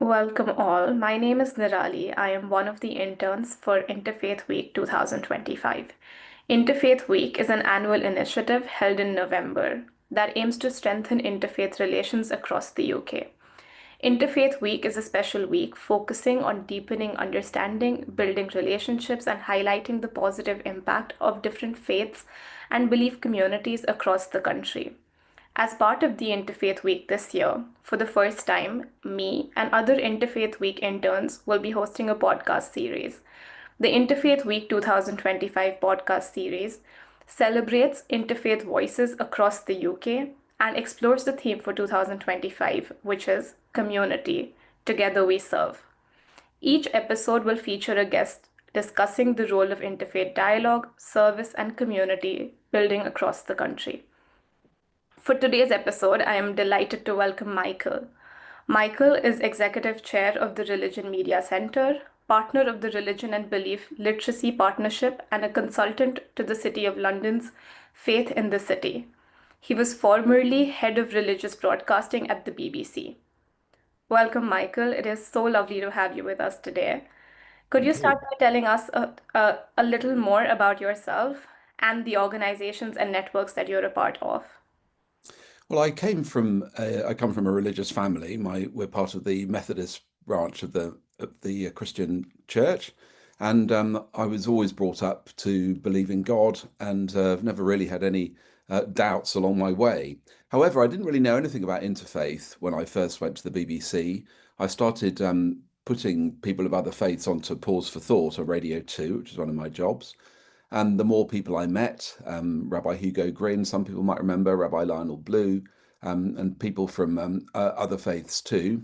Welcome all. My name is Nirali. I am one of the interns for Interfaith Week 2025. Interfaith Week is an annual initiative held in November that aims to strengthen interfaith relations across the UK. Interfaith Week is a special week focusing on deepening understanding, building relationships, and highlighting the positive impact of different faiths and belief communities across the country. As part of the Interfaith Week this year, for the first time, me and other Interfaith Week interns will be hosting a podcast series. The Interfaith Week 2025 podcast series celebrates interfaith voices across the UK and explores the theme for 2025, which is Community, Together We Serve. Each episode will feature a guest discussing the role of interfaith dialogue, service, and community building across the country. For today's episode, I am delighted to welcome Michael. Michael is Executive Chair of the Religion Media Centre, partner of the Religion and Belief Literacy Partnership, and a consultant to the City of London's Faith in the City. He was formerly Head of Religious Broadcasting at the BBC. Welcome, Michael. It is so lovely to have you with us today. Could you Thank start you. by telling us a little more about yourself and the organizations and networks that you're a part of? Well, I come from a religious family. We're part of the Methodist branch of the Christian church, and I was always brought up to believe in God, and I've never really had any doubts along my way. However, I didn't really know anything about interfaith when I first went to the BBC. I started putting people of other faiths onto Pause for Thought on Radio 2, which is one of my jobs. And the more people I met, Rabbi Hugo Grin, some people might remember, Rabbi Lionel Blue, and people from other faiths too.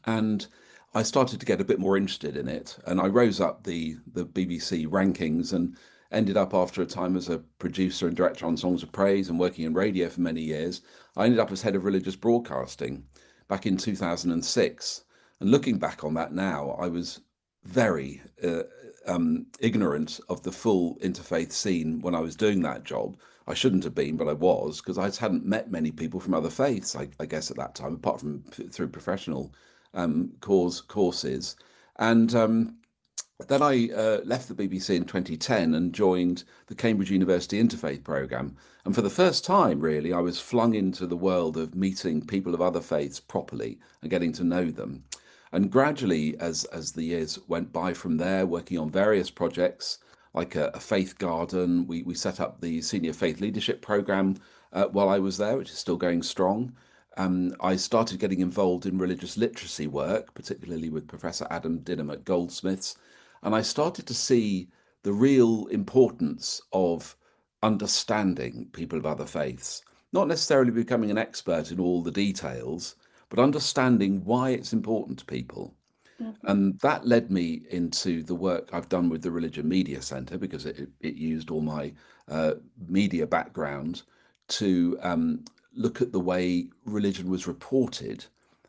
And I started to get a bit more interested in it. And I rose up the BBC rankings and ended up after a time as a producer and director on Songs of Praise and working in radio for many years. I ended up as head of religious broadcasting back in 2006. And looking back on that now, I was very ignorant of the full interfaith scene when I was doing that job. I shouldn't have been, but I was, because I just hadn't met many people from other faiths, I guess, at that time, apart from through professional courses. And then I left the BBC in 2010 and joined the Cambridge University Interfaith Programme. And for the first time, really, I was flung into the world of meeting people of other faiths properly and getting to know them. And gradually, as the years went by from there, working on various projects like a faith garden, we set up the Senior Faith Leadership Programme while I was there, which is still going strong. I started getting involved in religious literacy work, particularly with Professor Adam Dinham at Goldsmiths. And I started to see the real importance of understanding people of other faiths, not necessarily becoming an expert in all the details, but understanding why it's important to people. Mhm. And that led me into the work I've done with the Religion Media Centre because it used all my media background to look at the way religion was reported.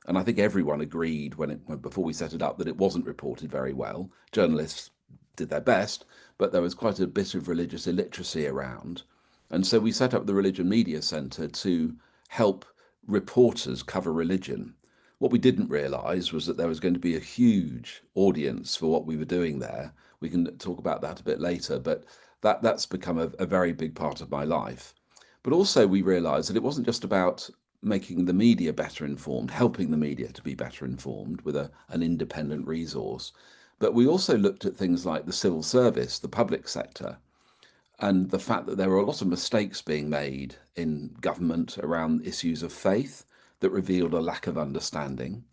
And I think everyone agreed before we set it up that it wasn't reported very well. Journalists did their best, but there was quite a bit of religious illiteracy around. And so we set up the Religion Media Centre to help reporters cover religion. What we didn't realise was that there was going to be a huge audience for what we were doing there. We can talk about that a bit later, but that's become a very big part of my life. But also we realised that it wasn't just about making the media better informed, helping the media to be better informed with an independent resource. But we also looked at things like the civil service, the public sector, and the fact that there were a lot of mistakes being made in government around issues of faith that revealed a lack of understanding.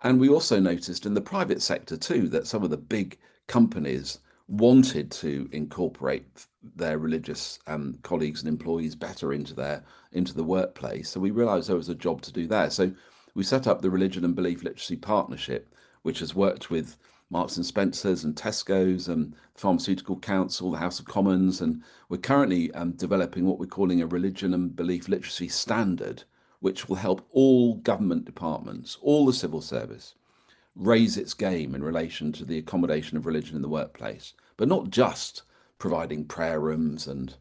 And we also noticed in the private sector too that some of the big companies wanted to incorporate their religious colleagues and employees better into the workplace. So we realised there was a job to do there. So we set up the Religion and Belief Literacy Partnership, which has worked with Marks and Spencers and Tesco's and the Pharmaceutical Council, the House of Commons, and we're currently developing what we're calling a religion and belief literacy standard, which will help all government departments, all the civil service, raise its game in relation to the accommodation of religion in the workplace, but not just providing prayer rooms and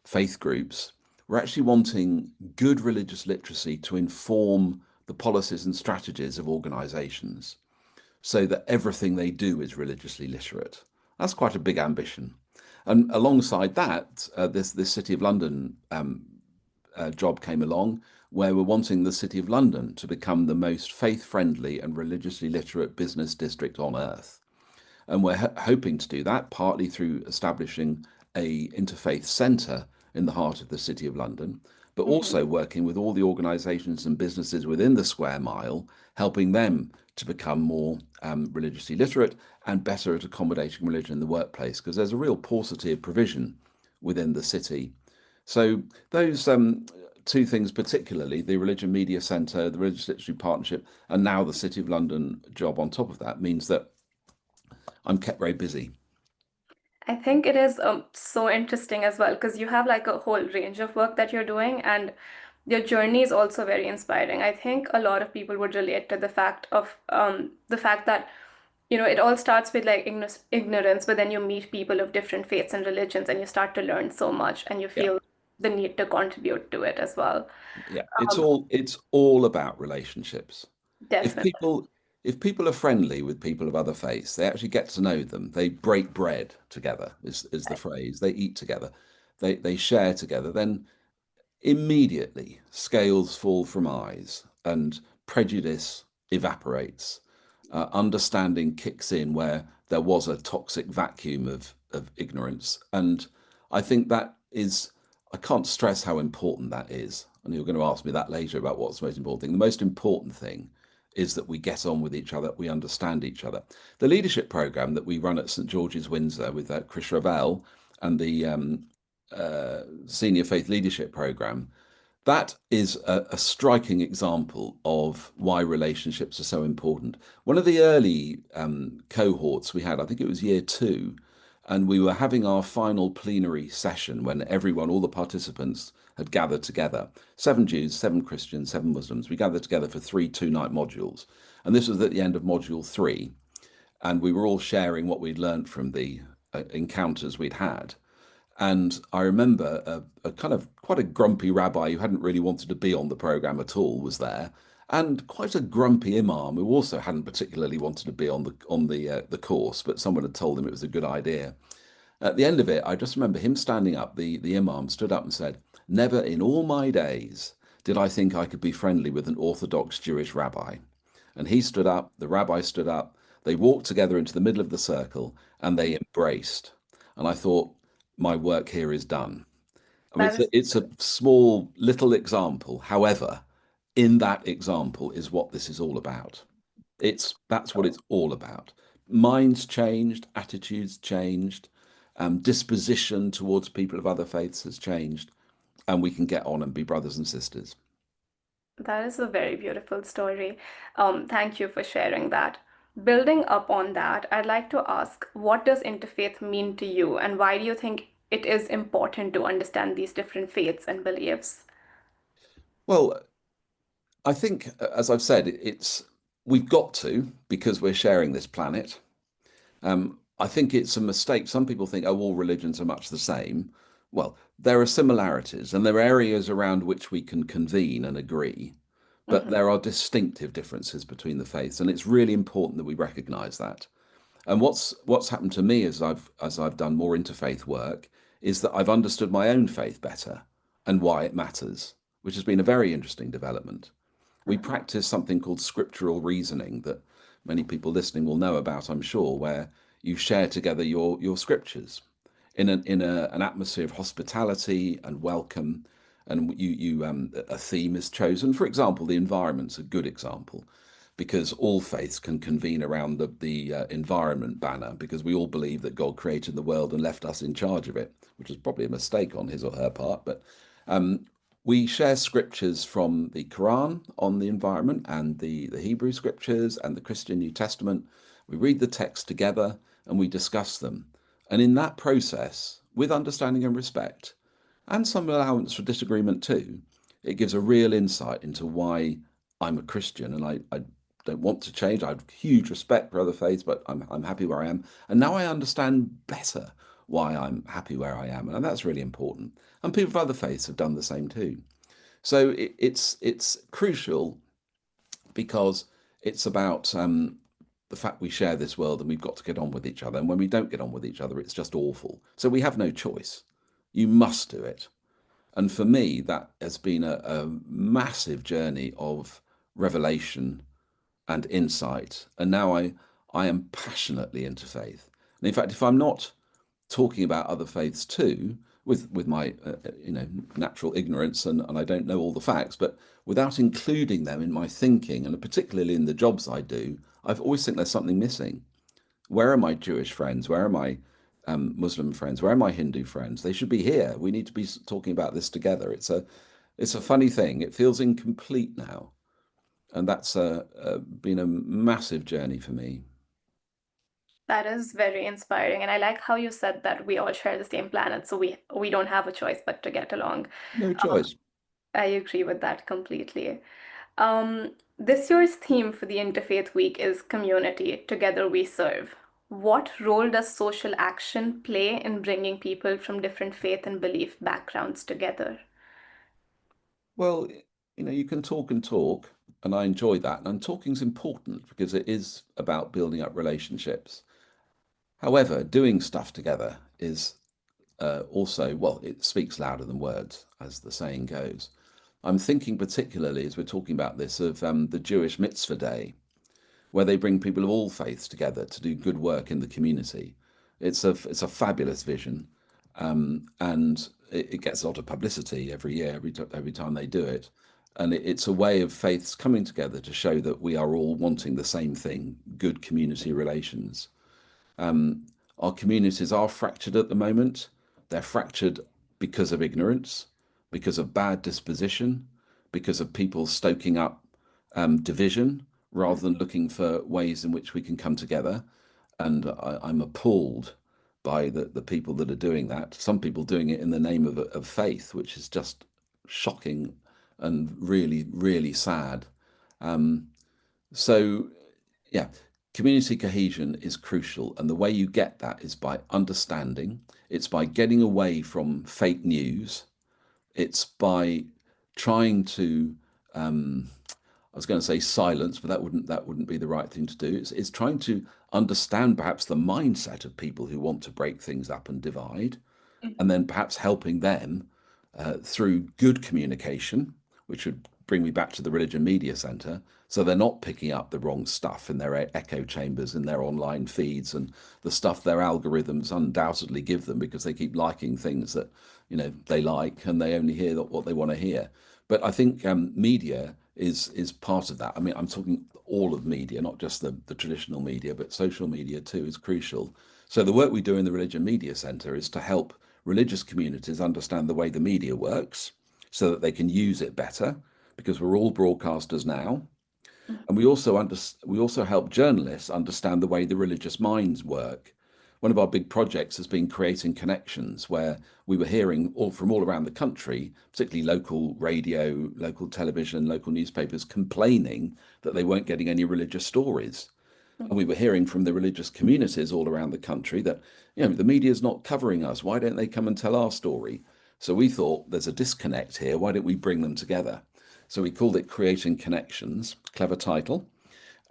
faith groups. We're actually wanting good religious literacy to inform the policies and strategies of organizations so that everything they do is religiously literate. That's quite a big ambition. And alongside that, this City of London job came along where we're wanting the City of London to become the most faith friendly and religiously literate business district on earth. And we're hoping to do that partly through establishing a interfaith centre in the heart of the City of London, but Mhm. also working with all the organisations and businesses within the square mile, helping them to become more religiously literate and better at accommodating religion in the workplace, because there's a real paucity of provision within the city. So those two things, particularly the Religion Media Centre, the Religious Literacy Partnership, and now the City of London job on top of that, means that I'm kept very busy. I think it is so interesting as well because you have like a whole range of work that you're doing, and your journey is also very inspiring. I think a lot of people would relate to the fact that it all starts with like ignorance, but then you meet people of different faiths and religions, and you start to learn so much, and you Yeah. feel the need to contribute to it as well. Yeah, Um, it's all about relationships. If Definitely. people if people are friendly with people of other faiths, they actually get to know them. They break bread together, is the phrase. They eat together. They share together. Then immediately scales fall from eyes and prejudice evaporates. Understanding kicks in where there was a toxic vacuum of ignorance. And I think that is, I can't stress how important that is. And you're going to ask me that later about what's the most important thing. The most important thing is that we get on with each other, we understand each other. The leadership program that we run at St George's Windsor with Chris Ravel and the Senior Faith Leadership Program, that is a striking example of why relationships are so important. One of the early cohorts we had, I think it was year two, and we were having our final plenary session when everyone, all the participants, had gathered together. Seven Jews, seven Christians, seven Muslims. We gathered together for three two-night modules. And this was at the end of module three. And we were all sharing what we'd learned from the encounters we'd had. And I remember a kind of quite a grumpy rabbi who hadn't really wanted to be on the program at all was there, and quite a grumpy imam who also hadn't particularly wanted to be on the course, but someone had told him it was a good idea. At the end of it, I just remember him standing up. The imam stood up and said, "Never in all my days did I think I could be friendly with an Orthodox Jewish rabbi." And he stood up, the rabbi stood up, they walked together into the middle of the circle and they embraced. And I thought, my work here is done. I mean, That is it's a small little example. However, in that example is what this is all about. That's what it's all about. Minds changed, attitudes changed, disposition towards people of other faiths has changed, and we can get on and be brothers and sisters. that is a very beautiful story. Thank you for sharing that. Building up on that, I'd like to ask, what does interfaith mean to you, and why do you think it is important to understand these different faiths and beliefs? Well, I think, as I've said, it's we've got to because we're sharing this planet. I think it's a mistake. Some people think, oh, all religions are much the same. Well, there are similarities, and there are areas around which we can convene and agree, but Mhm. there are distinctive differences between the faiths, and it's really important that we recognise that. And what's happened to me as I've done more interfaith work is that I've understood my own faith better and why it matters, which has been a very interesting development. We Mhm. practice something called scriptural reasoning that many people listening will know about, I'm sure, where you share together your scriptures an atmosphere of hospitality and welcome, and a theme is chosen. For example, the environment's a good example because all faiths can convene around the environment banner because we all believe that God created the world and left us in charge of it, which is probably a mistake on his or her part, but we share scriptures from the Quran on the environment and the Hebrew scriptures and the Christian New Testament. We read the text together and we discuss them. And in that process, with understanding and respect, and some allowance for disagreement too, it gives a real insight into why I'm a Christian and I don't want to change. I have huge respect for other faiths, but I'm happy where I am. And now I understand better why I'm happy where I am. And that's really important. And people of other faiths have done the same too. So it's crucial because it's about the fact we share this world and we've got to get on with each other. And when we don't get on with each other, it's just awful. So we have no choice. You must do it. And for me, that has been a massive journey of revelation and insight. And now I am passionately into faith. And in fact, if I'm not talking about other faiths too, with my natural ignorance and I don't know all the facts, but without including them in my thinking and particularly in the jobs I do, I've always think there's something missing. Where are my Jewish friends? Where are my Muslim friends? Where are my Hindu friends? They should be here. We need to be talking about this together. It's a funny thing. It feels incomplete now, and that's been a massive journey for me. That is very inspiring, and I like how you said that we all share the same planet, so we don't have a choice but to get along. No Um, choice. I agree with that completely. This year's theme for the Interfaith Week is Community, Together We Serve. What role does social action play in bringing people from different faith and belief backgrounds together? Well, you can talk and talk, and I enjoy that. And talking's important because it is about building up relationships. However, doing stuff together is also, well, it speaks louder than words, as the saying goes. I'm thinking particularly, as we're talking about this, of the Jewish Mitzvah Day, where they bring people of all faiths together to do good work in the community. It's a fabulous vision, and it gets a lot of publicity every year, every time they do it. And it's a way of faiths coming together to show that we are all wanting the same thing: good community relations. Our communities are fractured at the moment. They're fractured because of ignorance, because of bad disposition, because of people stoking up division rather than looking for ways in which we can come together. And I'm appalled by the people that are doing that. Some people doing it in the name of faith, which is just shocking and really, really sad. So yeah, community cohesion is crucial. And the way you get that is by understanding, it's by getting away from fake news, it's by trying to, I was going to say silence, but that wouldn't be the right thing to do. It's trying to understand perhaps the mindset of people who want to break things up and divide, and then perhaps helping them through good communication, which would bring me back to the Religion Media Centre. So they're not picking up the wrong stuff in their echo chambers, in their online feeds, and the stuff their algorithms undoubtedly give them because they keep liking things that they like, and they only hear what they want to hear. But I think media is part of that. I mean, I'm talking all of media, not just the traditional media, but social media too is crucial. So the work we do in the Religion Media Centre is to help religious communities understand the way the media works so that they can use it better, because we're all broadcasters now. And we also help journalists understand the way the religious minds work. One of our big projects has been creating connections where we were hearing from all around the country, particularly local radio, local television, local newspapers, complaining that they weren't getting any religious stories. And we were hearing from the religious communities all around the country that, the media is not covering us. Why don't they come and tell our story? So we thought there's a disconnect here. Why don't we bring them together? So we called it Creating Connections, clever title.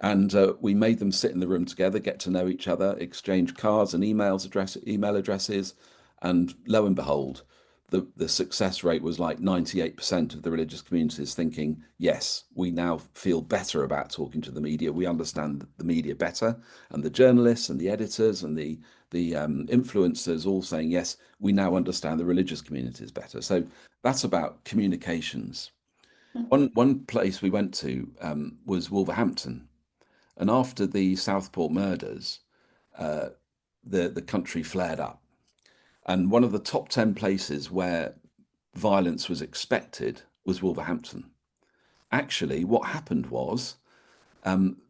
And we made them sit in the room together, get to know each other, exchange cards and email addresses. And lo and behold, the success rate was like 98% of the religious communities thinking, yes, we now feel better about talking to the media. We understand the media better, and the journalists and the editors and the influencers all saying, yes, we now understand the religious communities better. So that's about communications. One place we went to was Wolverhampton, and after the Southport murders, the country flared up. And one of the top 10 places where violence was expected was Wolverhampton. Actually, what happened was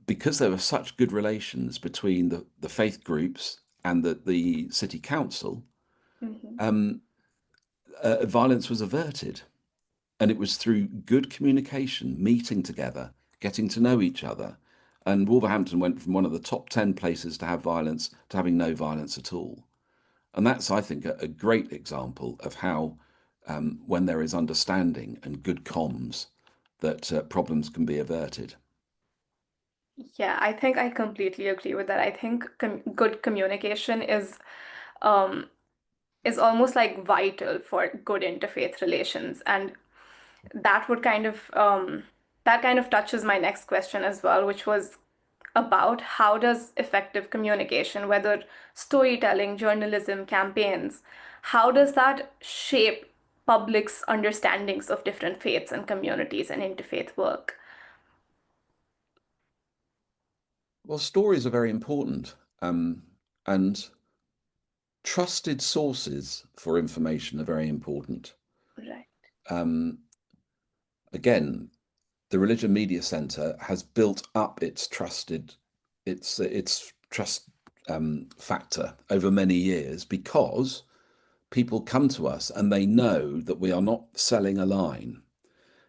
because there were such good relations between the faith groups and the city council, Mhm. violence was averted. And it was through good communication, meeting together, getting to know each other. And Wolverhampton went from one of the top 10 places to have violence to having no violence at all. And that's, I think, a great example of how, when there is understanding and good comms, that problems can be averted. Yeah, I think I completely agree with that. I think good communication um is almost like vital for good interfaith relations, and that would that kind of touches my next question as well, which was about how does effective communication, whether storytelling, journalism, campaigns, how does that shape public's understandings of different faiths and communities and interfaith work? Well, stories are very important, and trusted sources for information are very important. Right. Um, Again, the Religion Media Centre has built up its trust factor over many years because people come to us and they know that we are not selling a line.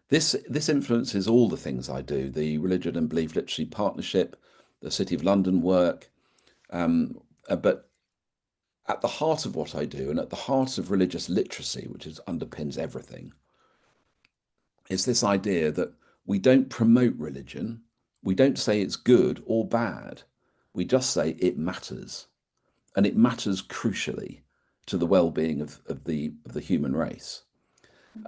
This influences all the things I do: the Religion and Belief Literacy Partnership, the City of London work. But at the heart of what I do, and at the heart of religious literacy, which underpins everything, is this idea that we don't promote religion, we don't say it's good or bad, we just say it matters, and it matters crucially to the well-being of the human race.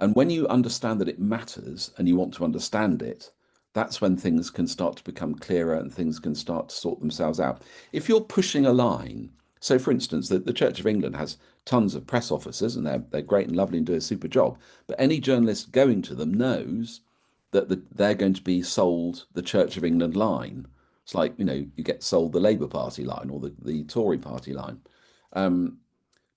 And when you understand that it matters and you want to understand it, that's when things can start to become clearer and things can start to sort themselves out. If you're pushing a line, so for instance, the Church of England has tons of press officers and they're great and lovely and do a super job, but any journalist going to them knows that they're going to be sold the Church of England line. It's like, you get sold the Labour Party line or the Tory Party line.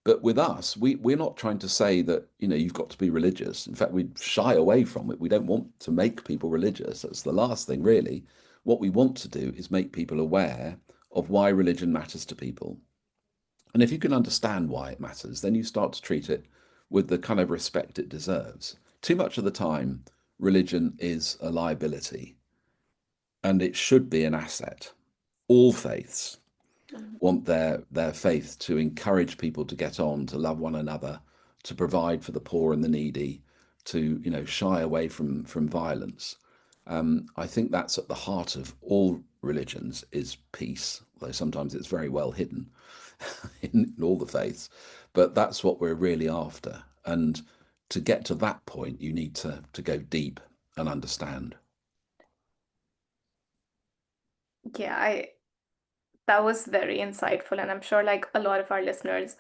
But with us, we're not trying to say that, you've got to be religious. In fact, we shy away from it. We don't want to make people religious. That's the last thing, really. What we want to do is make people aware of why religion matters to people. And if you can understand why it matters, then you start to treat it with the kind of respect it deserves. Too much of the time, religion is a liability and it should be an asset. All faiths Mhm. want their faith to encourage people to get on, to love one another, to provide for the poor and the needy, to shy away from violence. I think that's at the heart of all religions is peace, though sometimes it's very well hidden in all the faiths. But that's what we're really after. And to get to that point, you need to go deep and understand. Yeah, I that was very insightful, and I'm sure like a lot of our listeners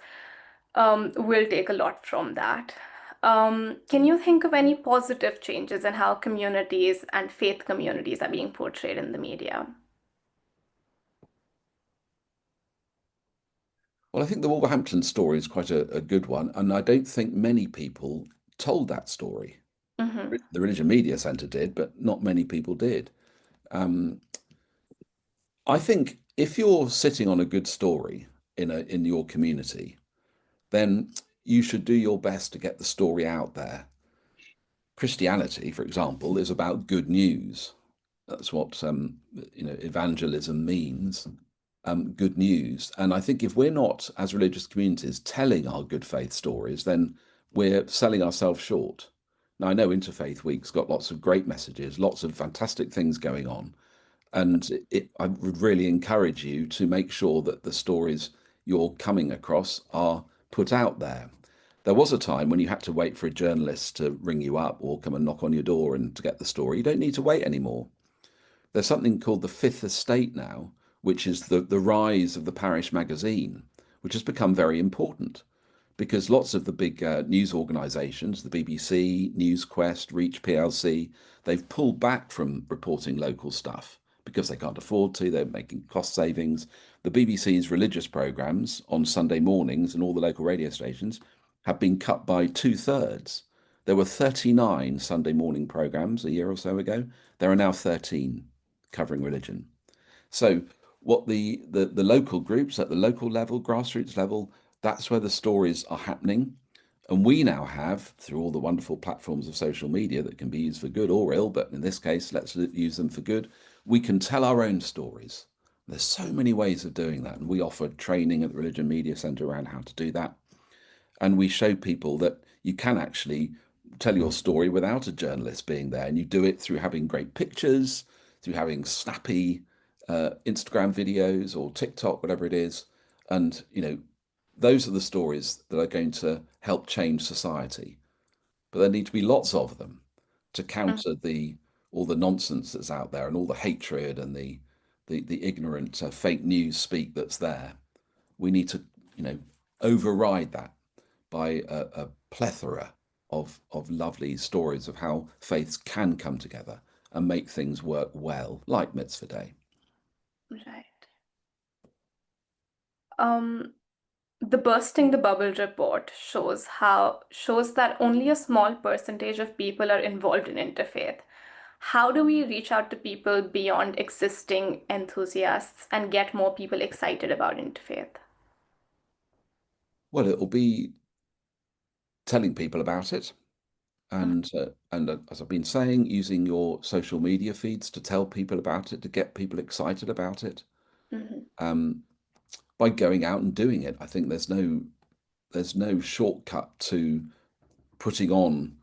will take a lot from that. Can you think of any positive changes in how communities and faith communities are being portrayed in the media? Well, I think the Wolverhampton story is quite a good one, and I don't think many people told that story. Hmm. The Religion Media Centre did, but not many people did. Um, I think if you're sitting on a good story in your community, then you should do your best to get the story out there. Christianity, for example, is about good news. That's what evangelism means. Good news. And I think if we're not, as religious communities, telling our good faith stories, then we're selling ourselves short. Now, I know Interfaith Week's got lots of great messages, lots of fantastic things going on. And I would really encourage you to make sure that the stories you're coming across are put out there. There was a time when you had to wait for a journalist to ring you up or come and knock on your door and to get the story. You don't need to wait anymore. There's something called the Fifth Estate now, which is the rise of the parish magazine, which has become very important because lots of the big news organisations, the BBC, NewsQuest, Reach PLC, they've pulled back from reporting local stuff because they can't afford to. They're making cost savings. The BBC's religious programmes on Sunday mornings and all the local radio stations have been cut by two-thirds. There were 39 Sunday morning programmes a year or so ago. There are now 13 covering religion. So what the local groups at the local level, grassroots level, that's where the stories are happening. And we now have, through all the wonderful platforms of social media that can be used for good or ill, but in this case, let's use them for good, we can tell our own stories. There's so many ways of doing that. And we offer training at the Religion Media Centre around how to do that. And we show people that you can actually tell your story without a journalist being there. And you do it through having great pictures, through having snappy Instagram videos or TikTok, whatever it is. And, those are the stories that are going to help change society. But there need to be lots of them to Mm. counter all the nonsense that's out there and all the hatred and the ignorant fake news speak that's there. We need to, you know, override that by a plethora of lovely stories of how faiths can come together and make things work well, like Mitzvah Day. Right. Um, the Bursting the Bubble report shows that only a small percentage of people are involved in interfaith. How do we reach out to people beyond existing enthusiasts and get more people excited about interfaith? Well, it'll be telling people about it, and as I've been saying, using your social media feeds to tell people about it, to get people excited about it. Mhm. Um, by going out and doing it, I think there's no shortcut to putting on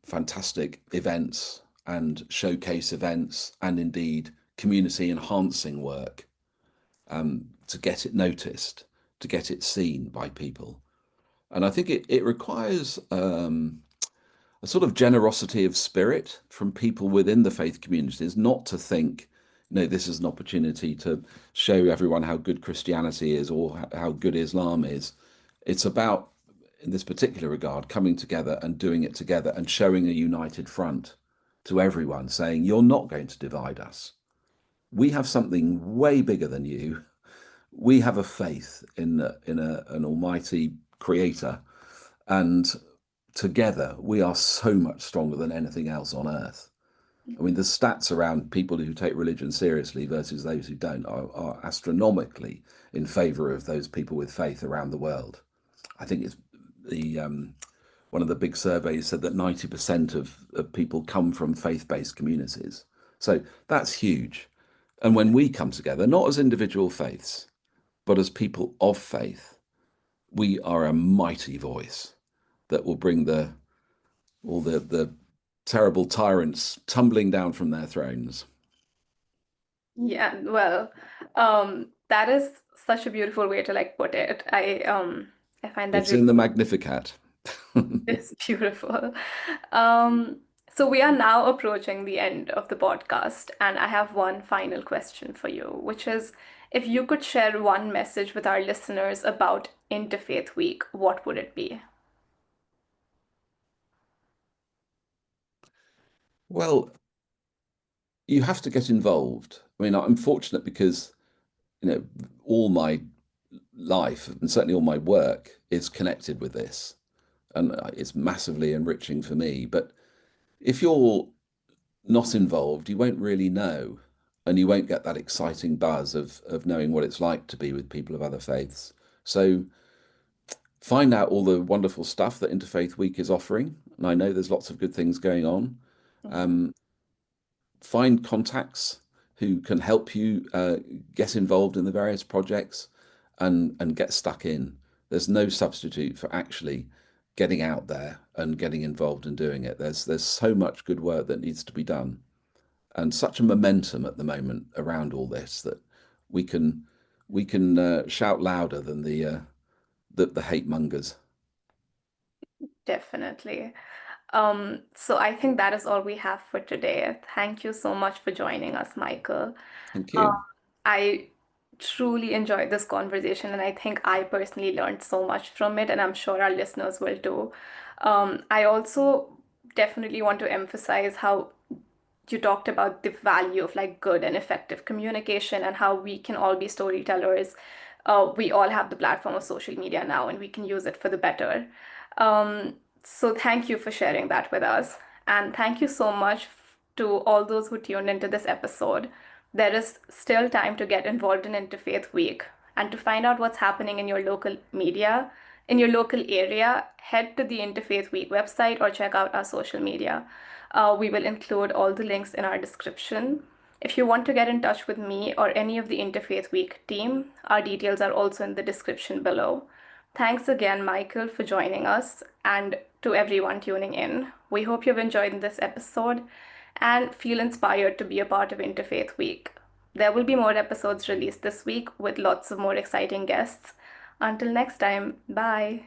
fantastic events and showcase events and indeed community enhancing work, to get it noticed, to get it seen by people. And I think it requires a sort of generosity of spirit from people within the faith communities, not to think, this is an opportunity to show everyone how good Christianity is or how good Islam is. It's about, in this particular regard, coming together and doing it together and showing a united front to everyone, saying, you're not going to divide us. We have something way bigger than you. We have a faith in an almighty creator, and together we are so much stronger than anything else on earth. I mean, the stats around people who take religion seriously versus those who don't are astronomically in favor of those people with faith around the world. I think it's the one of the big surveys said that 90% of people come from faith-based communities. So that's huge. And when we come together, not as individual faiths, but as people of faith, we are a mighty voice that will bring all the terrible tyrants tumbling down from their thrones. Yeah, well, that is such a beautiful way to like put it. I find that It's really in the Magnificat. it's beautiful. Um, so we are now approaching the end of the podcast, and I have one final question for you, which is if you could share one message with our listeners about Interfaith Week, what would it be? Well, you have to get involved. I mean, I'm fortunate because, you know, all my life and certainly all my work is connected with this, and it's massively enriching for me. But if you're not involved, you won't really know, and you won't get that exciting buzz of knowing what it's like to be with people of other faiths. So find out all the wonderful stuff that Interfaith Week is offering, and I know there's lots of good things going on. Mhm. Um, find contacts who can help you get involved in the various projects and get stuck in. There's no substitute for actually getting out there and getting involved and doing it. There's so much good work that needs to be done, and such a momentum at the moment around all this that we can shout louder than the hate mongers. Definitely. So I think that is all we have for today. Thank you so much for joining us, Michael. Thank Um, you. I truly enjoyed this conversation, and I think I personally learned so much from it, and I'm sure our listeners will too. I also definitely want to emphasize how you talked about the value of like good and effective communication and how we can all be storytellers. We all have the platform of social media now, and we can use it for the better. So thank you for sharing that with us. And thank you so much to all those who tuned into this episode. There is still time to get involved in Interfaith Week and to find out what's happening in your local media, in your local area. Head to the Interfaith Week website or check out our social media. We will include all the links in our description. If you want to get in touch with me or any of the Interfaith Week team, our details are also in the description below. Thanks again, Michael, for joining us, and to everyone tuning in. We hope you've enjoyed this episode and feel inspired to be a part of Interfaith Week. there will be more episodes released this week with lots of more exciting guests. Until next time, bye.